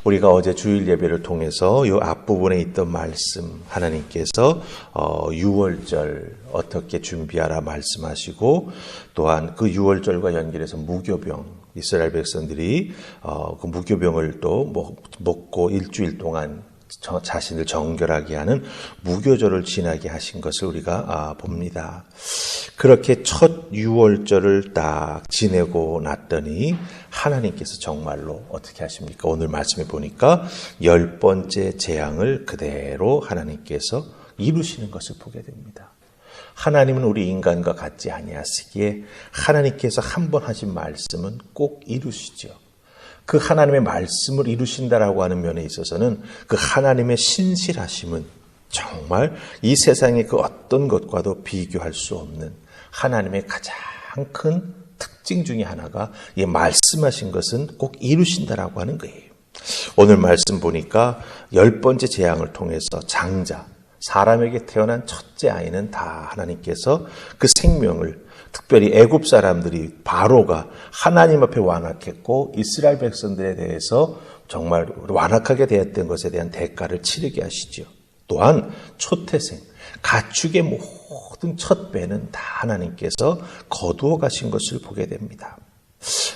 우리가 어제 주일 예배를 통해서 이 앞부분에 있던 말씀, 하나님께서 6월절 어떻게 준비하라 말씀하시고, 또한 그 6월절과 연결해서 무교병, 이스라엘 백성들이 그 무교병을 또 먹고 일주일 동안 자신을 정결하게 하는 무교절을 지나게 하신 것을 우리가 봅니다. 그렇게 첫 6월절을 딱 지내고 났더니 하나님께서 정말로 어떻게 하십니까? 오늘 말씀에 보니까 10번째 재앙을 그대로 하나님께서 이루시는 것을 보게 됩니다. 하나님은 우리 인간과 같지 아니하시기에 하나님께서 한 번 하신 말씀은 꼭 이루시죠. 그 하나님의 말씀을 이루신다라고 하는 면에 있어서는 그 하나님의 신실하심은 정말 이 세상의 그 어떤 것과도 비교할 수 없는 하나님의 가장 큰 특징 중에 하나가 이 말씀하신 것은 꼭 이루신다라고 하는 거예요. 오늘 말씀 보니까 10번째 재앙을 통해서 장자, 사람에게 태어난 첫째 아이는 다 하나님께서 그 생명을, 특별히 애굽 사람들이 바로가 하나님 앞에 완악했고 이스라엘 백성들에 대해서 정말 완악하게 되었던 것에 대한 대가를 치르게 하시죠. 또한 초태생, 가축의 모든 첫 배는 다 하나님께서 거두어 가신 것을 보게 됩니다.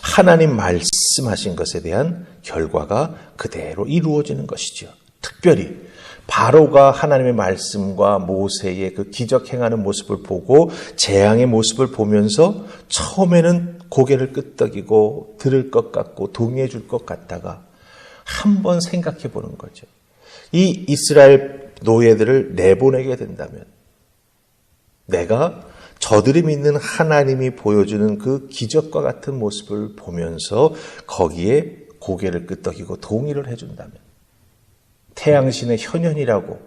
하나님 말씀하신 것에 대한 결과가 그대로 이루어지는 것이죠. 특별히 바로가 하나님의 말씀과 모세의 그 기적 행하는 모습을 보고 재앙의 모습을 보면서 처음에는 고개를 끄덕이고 들을 것 같고 동의해 줄 것 같다가 한번 생각해 보는 거죠. 이 이스라엘 노예들을 내보내게 된다면 내가 저들이 믿는 하나님이 보여주는 그 기적과 같은 모습을 보면서 거기에 고개를 끄덕이고 동의를 해준다면 태양신의 현현이라고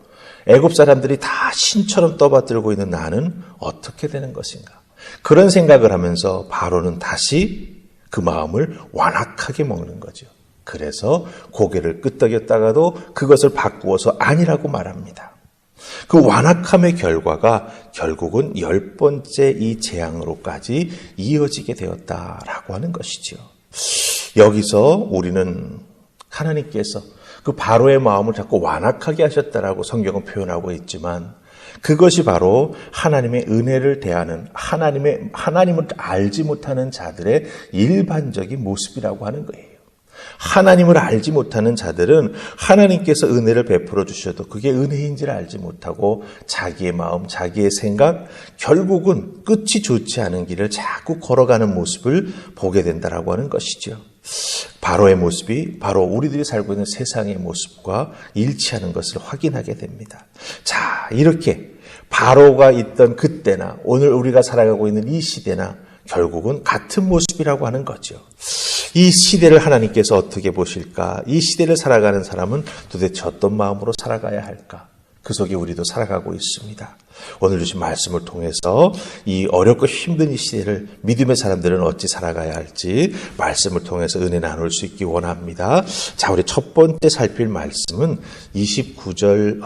애굽 사람들이 다 신처럼 떠받들고 있는 나는 어떻게 되는 것인가? 그런 생각을 하면서 바로는 다시 그 마음을 완악하게 먹는 거죠. 그래서 고개를 끄덕였다가도 그것을 바꾸어서 아니라고 말합니다. 그 완악함의 결과가 결국은 10번째 이 재앙으로까지 이어지게 되었다라고 하는 것이죠. 여기서 우리는 하나님께서 그 바로의 마음을 자꾸 완악하게 하셨다라고 성경은 표현하고 있지만 그것이 바로 하나님의 은혜를 대하는 하나님을 알지 못하는 자들의 일반적인 모습이라고 하는 거예요. 하나님을 알지 못하는 자들은 하나님께서 은혜를 베풀어 주셔도 그게 은혜인지를 알지 못하고 자기의 마음, 자기의 생각, 결국은 끝이 좋지 않은 길을 자꾸 걸어가는 모습을 보게 된다라고 하는 것이죠. 바로의 모습이 바로 우리들이 살고 있는 세상의 모습과 일치하는 것을 확인하게 됩니다. 자, 이렇게 바로가 있던 그때나 오늘 우리가 살아가고 있는 이 시대나 결국은 같은 모습이라고 하는 거죠. 이 시대를 하나님께서 어떻게 보실까? 이 시대를 살아가는 사람은 도대체 어떤 마음으로 살아가야 할까? 그 속에 우리도 살아가고 있습니다. 오늘 주신 말씀을 통해서 이 어렵고 힘든 이 시대를 믿음의 사람들은 어찌 살아가야 할지 말씀을 통해서 은혜 나눌 수 있기 원합니다. 자, 우리 첫 번째 살필 말씀은 29절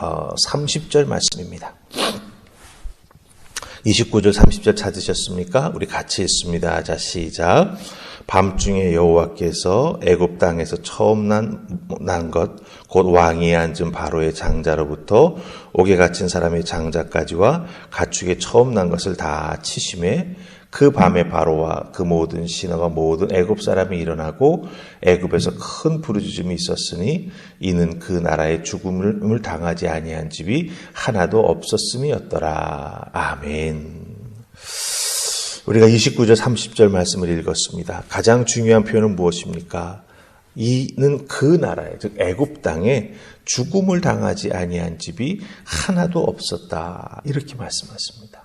30절 말씀입니다. 29절 30절 찾으셨습니까? 우리 같이 읽습니다. 자, 시작. 밤중에 여호와께서 애굽 땅에서 처음 난 것 곧 왕위에 앉은 바로의 장자로부터 옥에 갇힌 사람의 장자까지와 가축의 처음 난 것을 다 치심에 그 밤에 바로와 그 모든 신하와 모든 애굽 사람이 일어나고 애굽에서 큰 부르짖음이 있었으니 이는 그 나라의 죽음을 당하지 아니한 집이 하나도 없었음이었더라. 아멘. 우리가 29절 30절 말씀을 읽었습니다. 가장 중요한 표현은 무엇입니까? 이는 그 나라에, 즉 애굽 땅에 죽음을 당하지 아니한 집이 하나도 없었다. 이렇게 말씀하십니다.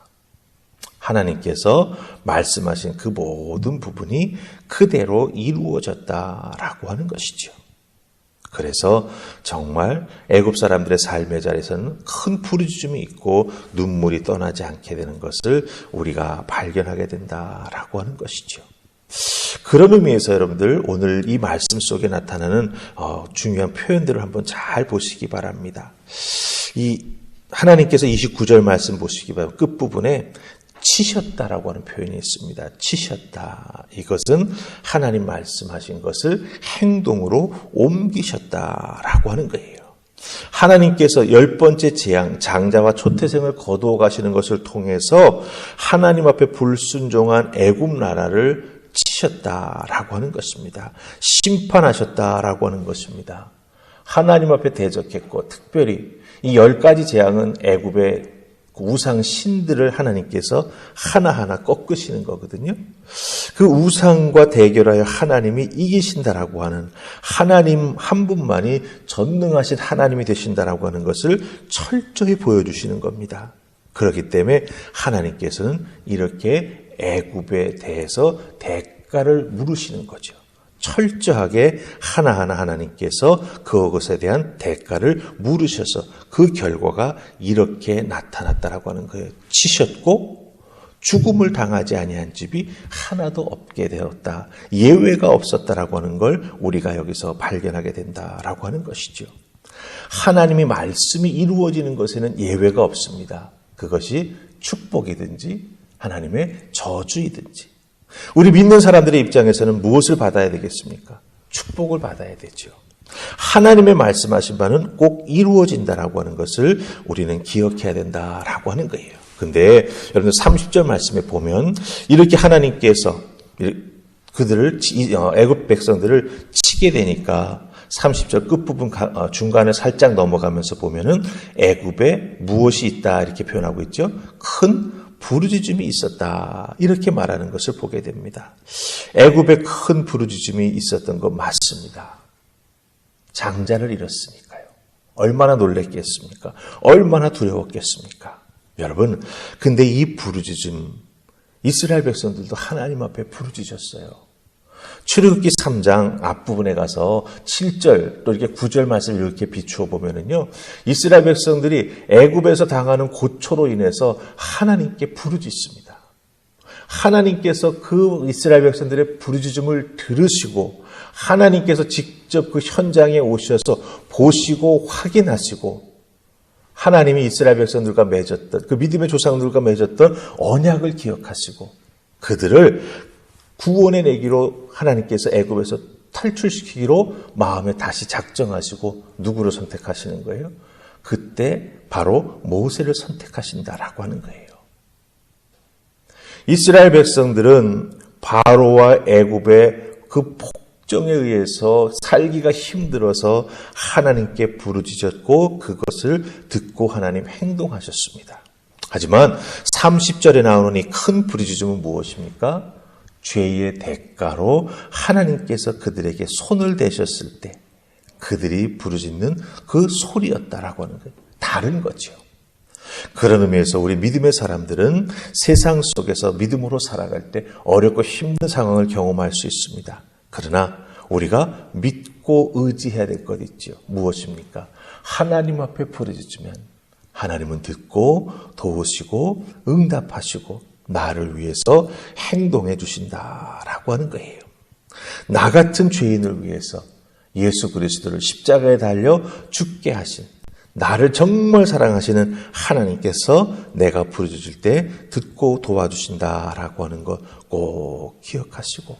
하나님께서 말씀하신 그 모든 부분이 그대로 이루어졌다라고 하는 것이죠. 그래서 정말 애굽 사람들의 삶의 자리에서는 큰 부르짖음이 있고 눈물이 떠나지 않게 되는 것을 우리가 발견하게 된다라고 하는 것이죠. 그런 의미에서 여러분들 오늘 이 말씀 속에 나타나는 중요한 표현들을 한번 잘 보시기 바랍니다. 이 하나님께서 29절 말씀 보시기 바랍니다. 끝부분에 치셨다라고 하는 표현이 있습니다. 치셨다. 이것은 하나님 말씀하신 것을 행동으로 옮기셨다라고 하는 거예요. 하나님께서 10번째 재앙, 장자와 초태생을 거두어 가시는 것을 통해서 하나님 앞에 불순종한 애굽 나라를 치셨다라고 하는 것입니다. 심판하셨다라고 하는 것입니다. 하나님 앞에 대적했고, 특별히 이 10가지 재앙은 애굽의 우상 신들을 하나님께서 하나하나 꺾으시는 거거든요. 그 우상과 대결하여 하나님이 이기신다라고 하는, 하나님 한 분만이 전능하신 하나님이 되신다라고 하는 것을 철저히 보여주시는 겁니다. 그렇기 때문에 하나님께서는 이렇게 애굽에 대해서 대가를 물으시는 거죠. 철저하게 하나하나 하나님께서 그것에 대한 대가를 물으셔서 그 결과가 이렇게 나타났다라고 하는 거예요. 치셨고 죽음을 당하지 아니한 집이 하나도 없게 되었다. 예외가 없었다라고 하는 걸 우리가 여기서 발견하게 된다라고 하는 것이죠. 하나님의 말씀이 이루어지는 것에는 예외가 없습니다. 그것이 축복이든지 하나님의 저주이든지. 우리 믿는 사람들의 입장에서는 무엇을 받아야 되겠습니까? 축복을 받아야 되죠. 하나님의 말씀하신 바는 꼭 이루어진다라고 하는 것을 우리는 기억해야 된다라고 하는 거예요. 근데 여러분들 30절 말씀에 보면 이렇게 하나님께서 그들을 애굽 백성들을 치게 되니까 30절 끝부분 중간에 살짝 넘어가면서 보면은 애굽에 무엇이 있다 이렇게 표현하고 있죠. 큰 부르짖음이 있었다 이렇게 말하는 것을 보게 됩니다. 애굽에 큰 부르짖음이 있었던 것 맞습니다. 장자를 잃었으니까요. 얼마나 놀랬겠습니까? 얼마나 두려웠겠습니까? 여러분, 근데 이 부르짖음, 이스라엘 백성들도 하나님 앞에 부르짖었어요. 출애굽기 3장 앞부분에 가서 7절 또 이렇게 9절 말씀을 이렇게 비추어 보면은요, 이스라엘 백성들이 애굽에서 당하는 고초로 인해서 하나님께 부르짖습니다. 하나님께서 그 이스라엘 백성들의 부르짖음을 들으시고 하나님께서 직접 그 현장에 오셔서 보시고 확인하시고 하나님이 이스라엘 백성들과 맺었던 그 믿음의 조상들과 맺었던 언약을 기억하시고 그들을 구원해 내기로 하나님께서 애굽에서 탈출시키기로 마음에 다시 작정하시고 누구를 선택하시는 거예요? 그때 바로 모세를 선택하신다라고 하는 거예요. 이스라엘 백성들은 바로와 애굽의 그 폭정에 의해서 살기가 힘들어서 하나님께 부르짖었고 그것을 듣고 하나님 행동하셨습니다. 하지만 30절에 나오는 이 큰 부르짖음은 무엇입니까? 죄의 대가로 하나님께서 그들에게 손을 대셨을 때 그들이 부르짖는 그 소리였다라고 하는 거예요. 다른 거죠. 그런 의미에서 우리 믿음의 사람들은 세상 속에서 믿음으로 살아갈 때 어렵고 힘든 상황을 경험할 수 있습니다. 그러나 우리가 믿고 의지해야 될 것 있죠. 무엇입니까? 하나님 앞에 부르짖으면 하나님은 듣고 도우시고 응답하시고 나를 위해서 행동해 주신다라고 하는 거예요. 나 같은 죄인을 위해서 예수 그리스도를 십자가에 달려 죽게 하신 나를 정말 사랑하시는 하나님께서 내가 부르짖을 때 듣고 도와주신다라고 하는 것 꼭 기억하시고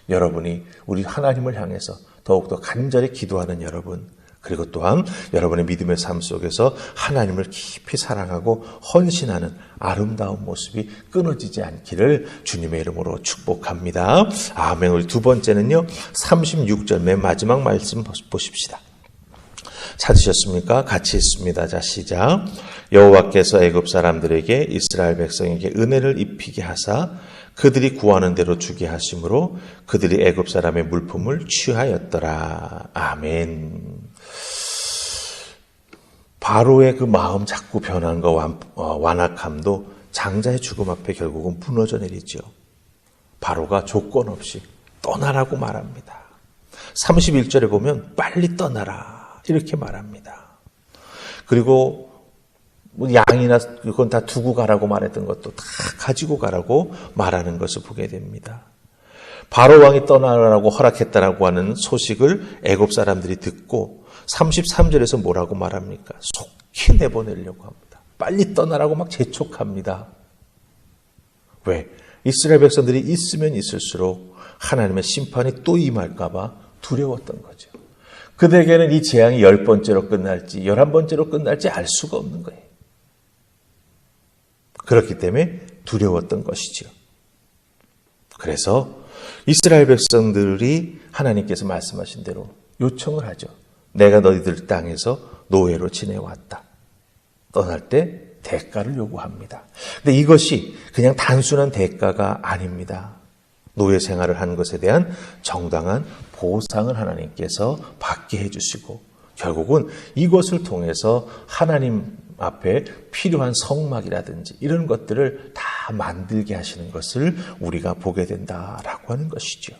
여러분이 우리 하나님을 향해서 더욱더 간절히 기도하는 여러분 그리고 또한 여러분의 믿음의 삶 속에서 하나님을 깊이 사랑하고 헌신하는 아름다운 모습이 끊어지지 않기를 주님의 이름으로 축복합니다. 아멘. 우리 두 번째는요. 36절 맨 마지막 말씀 보십시다. 찾으셨습니까? 같이 있습니다. 자, 시작. 여호와께서 애굽 사람들에게 이스라엘 백성에게 은혜를 입히게 하사 그들이 구하는 대로 주게 하심으로 그들이 애굽 사람의 물품을 취하였더라. 아멘. 바로의 그 마음 자꾸 변한과 완악함도 장자의 죽음 앞에 결국은 무너져 내리죠. 바로가 조건 없이 떠나라고 말합니다. 31절에 보면 빨리 떠나라 이렇게 말합니다. 그리고 양이나 그건 다 두고 가라고 말했던 것도 다 가지고 가라고 말하는 것을 보게 됩니다. 바로 왕이 떠나라고 허락했다라고 하는 소식을 애굽 사람들이 듣고 33절에서 뭐라고 말합니까? 속히 내보내려고 합니다. 빨리 떠나라고 막 재촉합니다. 왜? 이스라엘 백성들이 있으면 있을수록 하나님의 심판이 또 임할까봐 두려웠던 거죠. 그들에게는 이 재앙이 10번째로 끝날지 11번째로 끝날지 알 수가 없는 거예요. 그렇기 때문에 두려웠던 것이죠. 그래서 이스라엘 백성들이 하나님께서 말씀하신 대로 요청을 하죠. 내가 너희들 땅에서 노예로 지내왔다. 떠날 때 대가를 요구합니다. 근데 이것이 그냥 단순한 대가가 아닙니다. 노예 생활을 한 것에 대한 정당한 보상을 하나님께서 받게 해주시고 결국은 이것을 통해서 하나님 앞에 필요한 성막이라든지 이런 것들을 다 만들게 하시는 것을 우리가 보게 된다라고 하는 것이죠.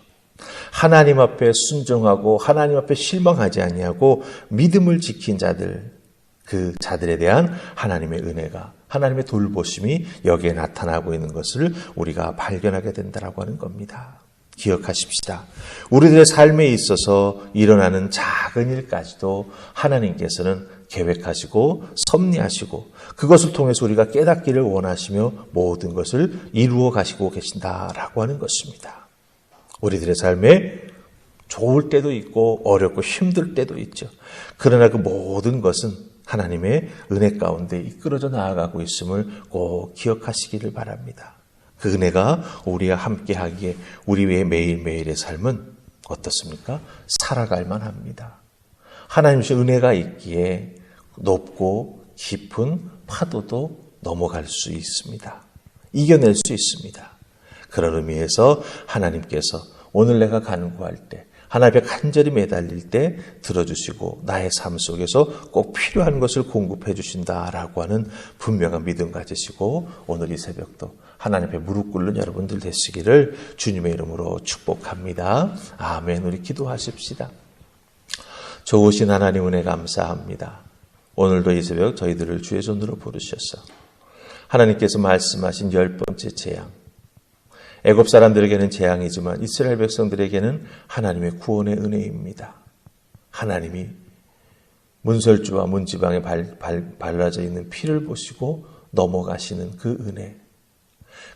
하나님 앞에 순종하고 하나님 앞에 실망하지 아니하고 믿음을 지킨 자들, 그 자들에 대한 하나님의 은혜가, 하나님의 돌보심이 여기에 나타나고 있는 것을 우리가 발견하게 된다라고 하는 겁니다. 기억하십시다. 우리들의 삶에 있어서 일어나는 작은 일까지도 하나님께서는 계획하시고 섭리하시고 그것을 통해서 우리가 깨닫기를 원하시며 모든 것을 이루어 가시고 계신다라고 하는 것입니다. 우리들의 삶에 좋을 때도 있고 어렵고 힘들 때도 있죠. 그러나 그 모든 것은 하나님의 은혜 가운데 이끌어져 나아가고 있음을 꼭 기억하시기를 바랍니다. 그 은혜가 우리와 함께하기에 우리의 매일매일의 삶은 어떻습니까? 살아갈만 합니다. 하나님의 은혜가 있기에 높고 깊은 파도도 넘어갈 수 있습니다. 이겨낼 수 있습니다. 그런 의미에서 하나님께서 오늘 내가 간구할 때 하나님 앞에 간절히 매달릴 때 들어주시고 나의 삶 속에서 꼭 필요한 것을 공급해 주신다라고 하는 분명한 믿음 가지시고 오늘 이 새벽도 하나님 앞에 무릎 꿇는 여러분들 되시기를 주님의 이름으로 축복합니다. 아멘. 우리 기도하십시다. 좋으신 하나님 은혜 감사합니다. 오늘도 이 새벽 저희들을 주의 손으로 부르셔서 하나님께서 말씀하신 10번째 재앙, 애굽 사람들에게는 재앙이지만 이스라엘 백성들에게는 하나님의 구원의 은혜입니다. 하나님이 문설주와 문지방에 발라져 있는 피를 보시고 넘어가시는 그 은혜,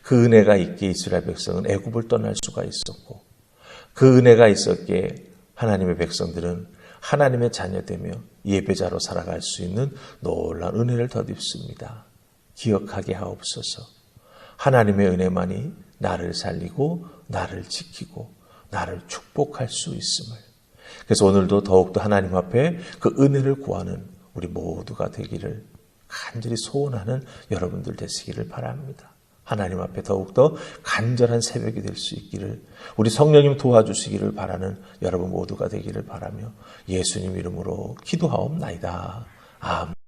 그 은혜가 있기에 이스라엘 백성은 애굽을 떠날 수가 있었고 그 은혜가 있었기에 하나님의 백성들은 하나님의 자녀되며 예배자로 살아갈 수 있는 놀라운 은혜를 덧입습니다. 기억하게 하옵소서. 하나님의 은혜만이 나를 살리고 나를 지키고 나를 축복할 수 있음을. 그래서 오늘도 더욱더 하나님 앞에 그 은혜를 구하는 우리 모두가 되기를 간절히 소원하는 여러분들 되시기를 바랍니다. 하나님 앞에 더욱더 간절한 새벽이 될 수 있기를 우리 성령님 도와주시기를 바라는 여러분 모두가 되기를 바라며 예수님 이름으로 기도하옵나이다. 아멘.